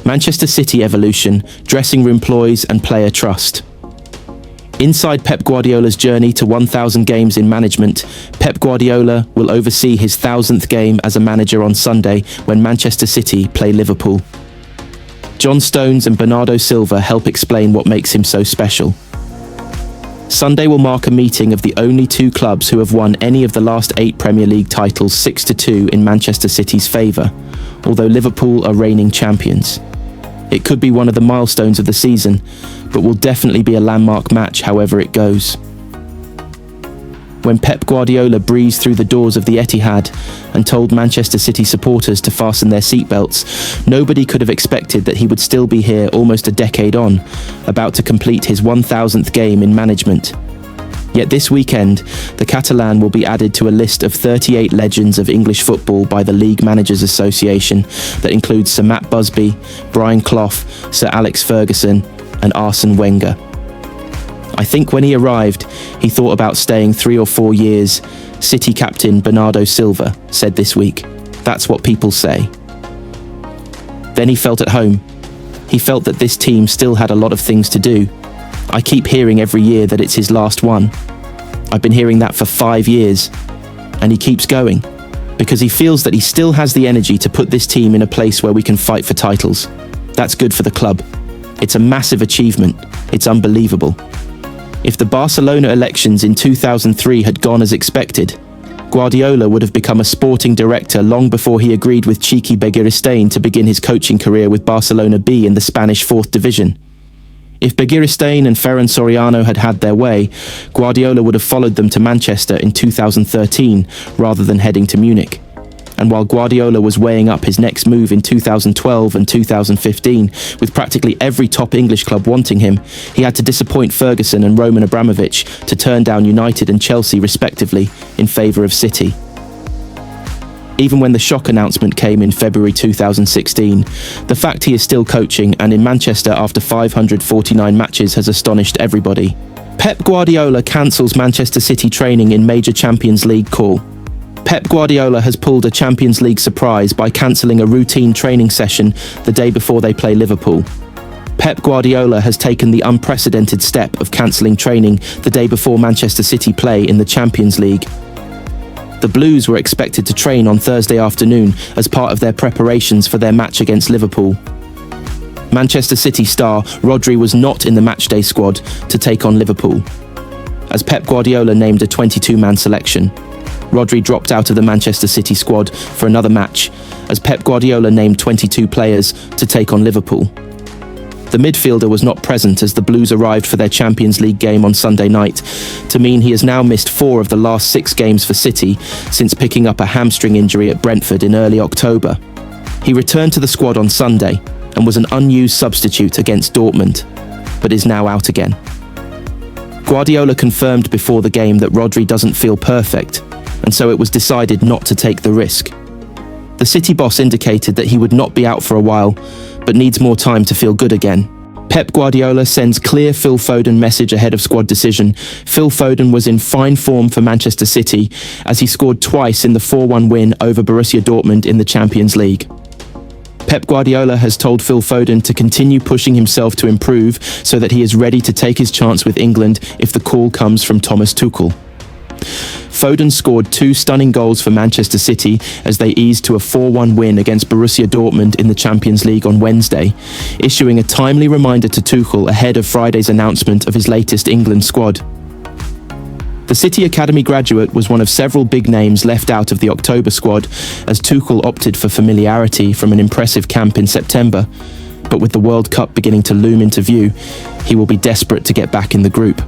Manchester City evolution, dressing room ploys and player trust. Inside Pep Guardiola's journey to 1,000 games in management, Pep Guardiola will oversee his 1,000th game as a manager on Sunday when Manchester City play Liverpool. John Stones and Bernardo Silva help explain what makes him so special. Sunday will mark a meeting of the only two clubs who have won any of the last 8 Premier League titles 6-2 in Manchester City's favour, although Liverpool are reigning champions. It could be one of the milestones of the season, but will definitely be a landmark match however it goes. When Pep Guardiola breezed through the doors of the Etihad and told Manchester City supporters to fasten their seatbelts, nobody could have expected that he would still be here almost a decade on, about to complete his 1,000th game in management. Yet this weekend, the Catalan will be added to a list of 38 legends of English football by the League Managers Association that includes Sir Matt Busby, Brian Clough, Sir Alex Ferguson and Arsene Wenger. I think when he arrived, he thought about staying 3 or 4 years, City captain Bernardo Silva said this week. That's what people say. Then he felt at home. He felt that this team still had a lot of things to do. I keep hearing every year that it's his last one. I've been hearing that for 5 years. And he keeps going, because he feels that he still has the energy to put this team in a place where we can fight for titles. That's good for the club. It's a massive achievement. It's unbelievable. If the Barcelona elections in 2003 had gone as expected, Guardiola would have become a sporting director long before he agreed with cheeky Begiristain to begin his coaching career with Barcelona B in the Spanish 4th Division. If Begiristain and Ferran Soriano had had their way, Guardiola would have followed them to Manchester in 2013 rather than heading to Munich. And while Guardiola was weighing up his next move in 2012 and 2015, with practically every top English club wanting him, he had to disappoint Ferguson and Roman Abramovich to turn down United and Chelsea respectively in favour of City. Even when the shock announcement came in February 2016, the fact he is still coaching and in Manchester after 549 matches has astonished everybody. Pep Guardiola cancels Manchester City training in major Champions League call. Pep Guardiola has pulled a Champions League surprise by cancelling a routine training session the day before they play Liverpool. Pep Guardiola has taken the unprecedented step of cancelling training the day before Manchester City play in the Champions League. The Blues were expected to train on Thursday afternoon as part of their preparations for their match against Liverpool. Manchester City star Rodri was not in the matchday squad to take on Liverpool, as Pep Guardiola named a 22-man selection. Rodri dropped out of the Manchester City squad for another match, as Pep Guardiola named 22 players to take on Liverpool. The midfielder was not present as the Blues arrived for their Champions League game on Sunday night, to mean he has now missed 4 of the last 6 games for City since picking up a hamstring injury at Brentford in early October. He returned to the squad on Sunday and was an unused substitute against Dortmund, but is now out again. Guardiola confirmed before the game that Rodri doesn't feel perfect, and so it was decided not to take the risk. The City boss indicated that he would not be out for a while, but needs more time to feel good again. Pep Guardiola sends clear Phil Foden message ahead of squad decision. Phil Foden was in fine form for Manchester City as he scored twice in the 4-1 win over Borussia Dortmund in the Champions League. Pep Guardiola has told Phil Foden to continue pushing himself to improve so that he is ready to take his chance with England if the call comes from Thomas Tuchel. Foden scored 2 stunning goals for Manchester City as they eased to a 4-1 win against Borussia Dortmund in the Champions League on Wednesday, issuing a timely reminder to Tuchel ahead of Friday's announcement of his latest England squad. The City Academy graduate was one of several big names left out of the October squad as Tuchel opted for familiarity from an impressive camp in September, but with the World Cup beginning to loom into view, he will be desperate to get back in the group.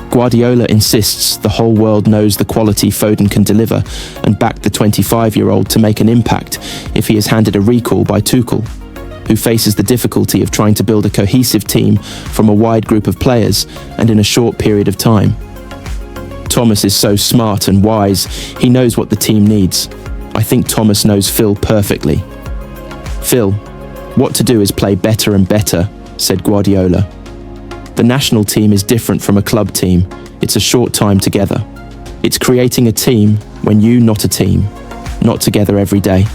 Guardiola insists the whole world knows the quality Foden can deliver and backed the 25-year-old to make an impact if he is handed a recall by Tuchel, who faces the difficulty of trying to build a cohesive team from a wide group of players and in a short period of time. Thomas is so smart and wise, he knows what the team needs. I think Thomas knows Phil perfectly. Phil, what to do is play better and better, said Guardiola. The national team is different from a club team. It's a short time together. It's creating a team when you not a team, not together every day.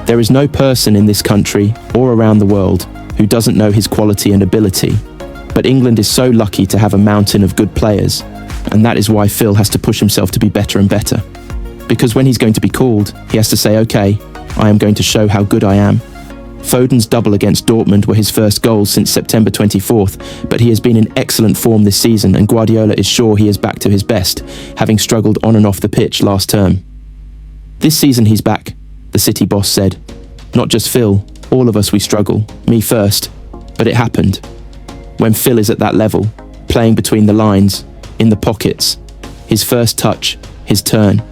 There is no person in this country or around the world who doesn't know his quality and ability. But England is so lucky to have a mountain of good players, and that is why Phil has to push himself to be better and better. Because when he's going to be called, he has to say, okay, I am going to show how good I am. Foden's double against Dortmund were his first goals since September 24th, but he has been in excellent form this season, and Guardiola is sure he is back to his best, having struggled on and off the pitch last term. This season he's back, the City boss said. Not just Phil, all of us we struggle, me first. But it happened. When Phil is at that level, playing between the lines, in the pockets, his first touch, his turn,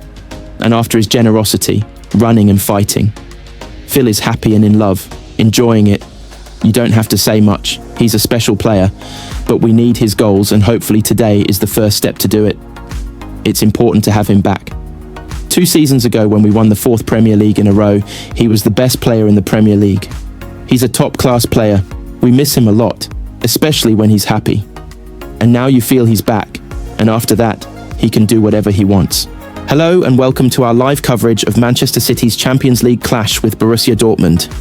and after his generosity, running and fighting, Phil is happy and in love, enjoying it. You don't have to say much, he's a special player, but we need his goals, and hopefully today is the first step to do it. It's important to have him back. 2 seasons ago, when we won the 4th Premier League in a row, he was the best player in the Premier League. He's a top-class player. We miss him a lot, especially when he's happy. And now you feel he's back, and after that, he can do whatever he wants. Hello and welcome to our live coverage of Manchester City's Champions League clash with Borussia Dortmund.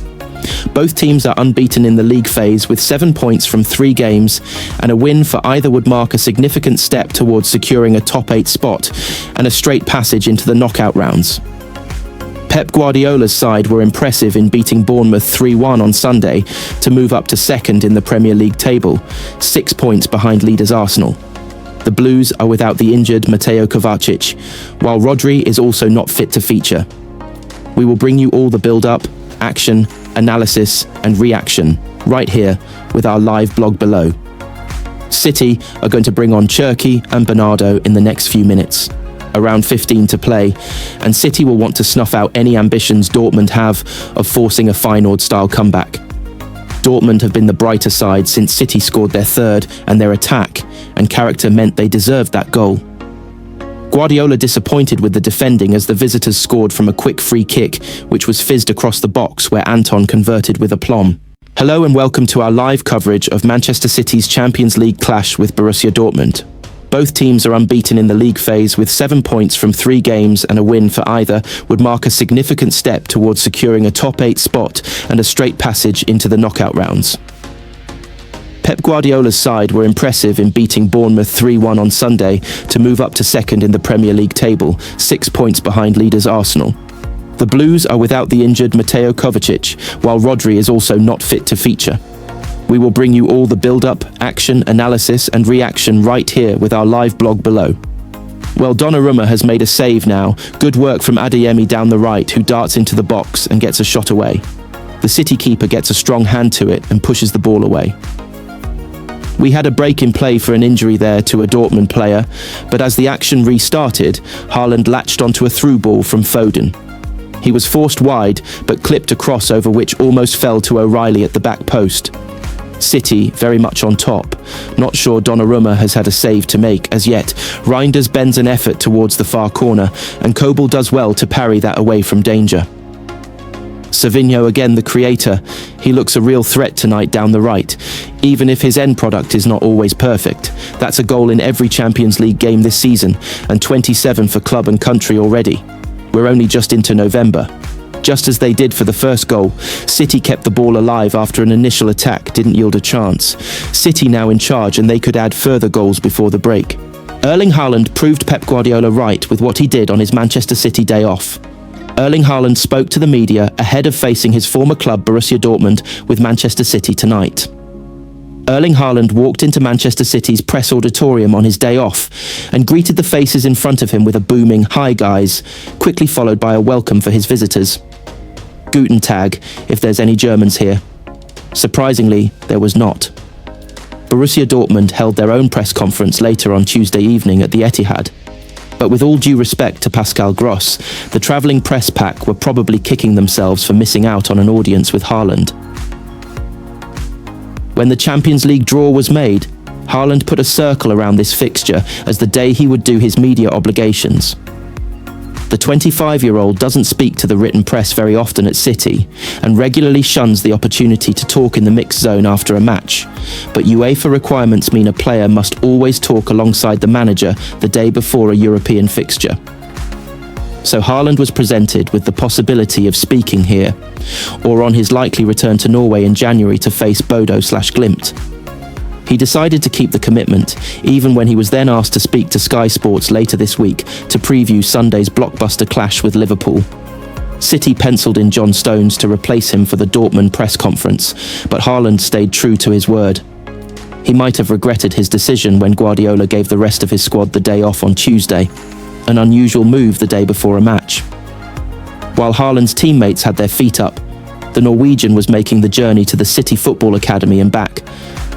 Both teams are unbeaten in the league phase with 7 points from 3 games, and a win for either would mark a significant step towards securing a top 8 spot and a straight passage into the knockout rounds. Pep Guardiola's side were impressive in beating Bournemouth 3-1 on Sunday to move up to second in the Premier League table, 6 points behind leaders Arsenal. The Blues are without the injured Mateo Kovacic, while Rodri is also not fit to feature. We will bring you all the build-up, action, analysis and reaction right here with our live blog below. City are going to bring on Cherki and Bernardo in the next few minutes, around 15 to play, and City will want to snuff out any ambitions Dortmund have of forcing a Feyenoord-style comeback. Dortmund have been the brighter side since City scored their 3rd, and their attack and character meant they deserved that goal. Guardiola disappointed with the defending as the visitors scored from a quick free kick, which was fizzed across the box where Anton converted with aplomb. Hello and welcome to our live coverage of Manchester City's Champions League clash with Borussia Dortmund. Both teams are unbeaten in the league phase with 7 points from 3 games, and a win for either would mark a significant step towards securing a top 8 spot and a straight passage into the knockout rounds. Pep Guardiola's side were impressive in beating Bournemouth 3-1 on Sunday to move up to second in the Premier League table, 6 points behind leaders Arsenal. The Blues are without the injured Mateo Kovacic, while Rodri is also not fit to feature. We will bring you all the build-up, action, analysis and reaction right here with our live blog below. Well, Donnarumma has made a save now. Good work from Adeyemi down the right, who darts into the box and gets a shot away. The City keeper gets a strong hand to it and pushes the ball away. We had a break in play for an injury there to a Dortmund player, but as the action restarted, Haaland latched onto a through ball from Foden. He was forced wide, but clipped a cross over which almost fell to O'Reilly at the back post. City very much on top. Not sure Donnarumma has had a save to make as yet. Reinders bends an effort towards the far corner, and Kobel does well to parry that away from danger. Savinho again the creator. He looks a real threat tonight down the right, even if his end product is not always perfect. That's a goal in every Champions League game this season, and 27 for club and country already. We're only just into November. Just as they did for the first goal, City kept the ball alive after an initial attack didn't yield a chance. City now in charge, and they could add further goals before the break. Erling Haaland proved Pep Guardiola right with what he did on his Manchester City day off. Erling Haaland spoke to the media ahead of facing his former club Borussia Dortmund with Manchester City tonight. Erling Haaland walked into Manchester City's press auditorium on his day off and greeted the faces in front of him with a booming "Hi guys," quickly followed by a welcome for his visitors. Guten Tag, if there's any Germans here. Surprisingly, there was not. Borussia Dortmund held their own press conference later on Tuesday evening at the Etihad. But with all due respect to Pascal Gross, the travelling press pack were probably kicking themselves for missing out on an audience with Haaland. When the Champions League draw was made, Haaland put a circle around this fixture as the day he would do his media obligations. The 25-year-old doesn't speak to the written press very often at City and regularly shuns the opportunity to talk in the mixed zone after a match, but UEFA requirements mean a player must always talk alongside the manager the day before a European fixture. So Haaland was presented with the possibility of speaking here, or on his likely return to Norway in January to face Bodo/Glimt. He decided to keep the commitment, even when he was then asked to speak to Sky Sports later this week to preview Sunday's blockbuster clash with Liverpool. City penciled in John Stones to replace him for the Dortmund press conference, but Haaland stayed true to his word. He might have regretted his decision when Guardiola gave the rest of his squad the day off on Tuesday, an unusual move the day before a match. While Haaland's teammates had their feet up, the Norwegian was making the journey to the City Football Academy and back,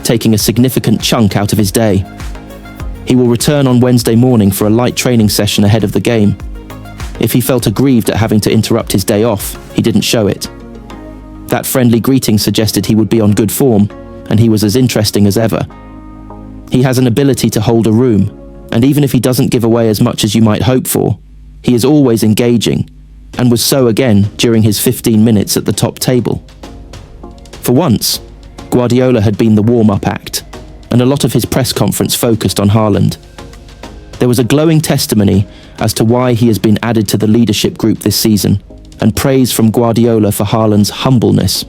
taking a significant chunk out of his day. He will return on Wednesday morning for a light training session ahead of the game. If he felt aggrieved at having to interrupt his day off, he didn't show it. That friendly greeting suggested he would be on good form, and he was as interesting as ever. He has an ability to hold a room, and even if he doesn't give away as much as you might hope for, he is always engaging, and was so again during his 15 minutes at the top table. For once, Guardiola had been the warm-up act, and a lot of his press conference focused on Haaland. There was a glowing testimony as to why he has been added to the leadership group this season, and praise from Guardiola for Haaland's humbleness